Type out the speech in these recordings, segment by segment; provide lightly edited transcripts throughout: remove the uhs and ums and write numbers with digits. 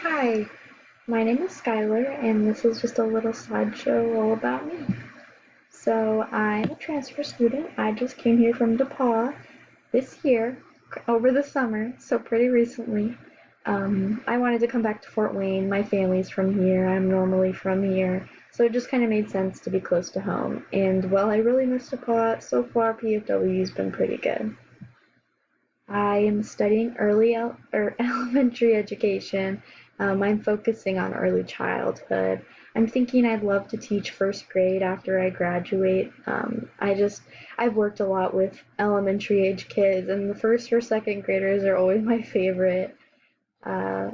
Hi, my name is Skylar, and this is just a little slideshow all about me. So, I'm a transfer student. I just came here from DePaul this year, over the summer, so pretty recently. I wanted to come back to Fort Wayne. My family's from here. I'm normally from here, so it just kind of made sense to be close to home. And while I really miss DePaul, so far PFW's been pretty good. I am studying elementary education. I'm focusing on early childhood. I'm thinking I'd love to teach first grade after I graduate. I've worked a lot with elementary age kids, and the first or second graders are always my favorite. Uh,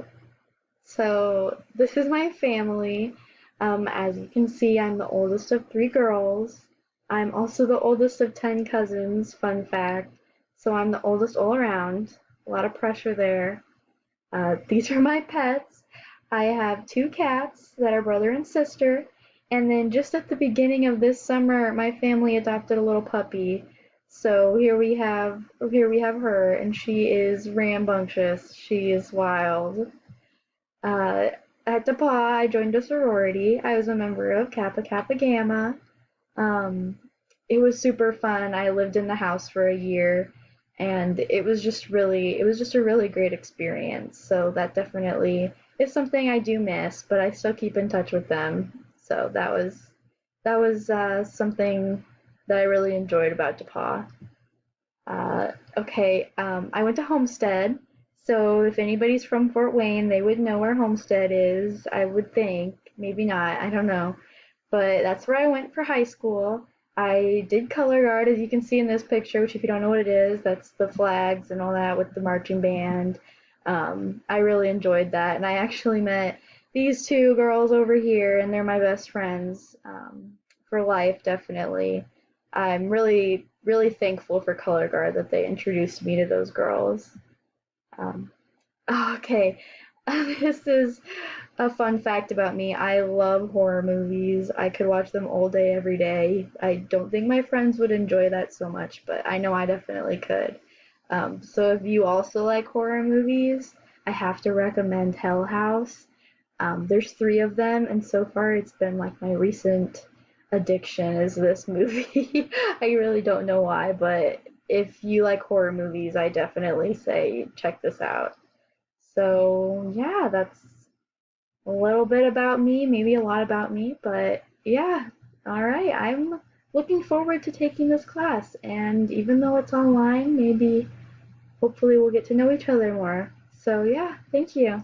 so this is my family. As you can see, I'm the oldest of three girls. I'm also the oldest of 10 cousins, fun fact. So I'm the oldest all around. A lot of pressure there. These are my pets. I have two cats that are brother and sister. And then just at the beginning of this summer, my family adopted a little puppy. So here we have her, and she is rambunctious. She is wild. Uh, at DePaul, I joined a sorority. I was a member of Kappa Kappa Gamma. Um, it was super fun. I lived in the house for a year, and it was just a really great experience. So that definitely is something I do miss, but I still keep in touch with them. So that was something that I really enjoyed about DePaul. Okay, I went to Homestead, so if anybody's from Fort Wayne, they would know where Homestead is, I would think. Maybe not, I don't know. But that's where I went for high school. I did color guard, as you can see in this picture, which if you don't know what it is, that's the flags and all that with the marching band. I really enjoyed that, and I actually met these two girls over here, and they're my best friends for life, definitely. I'm really, really thankful for Color Guard that they introduced me to those girls. Um, okay, this is a fun fact about me. I love horror movies. I could watch them all day, every day. I don't think my friends would enjoy that so much, but I know I definitely could. So if you also like horror movies, I have to recommend Hell House. There's three of them, and so far it's been like my recent addiction is this movie. I really don't know why, but if you like horror movies, I definitely say check this out. So, yeah, that's a little bit about me, maybe a lot about me, but yeah, all right. I'm looking forward to taking this class, and even though it's online, maybe hopefully we'll get to know each other more. So, yeah, thank you.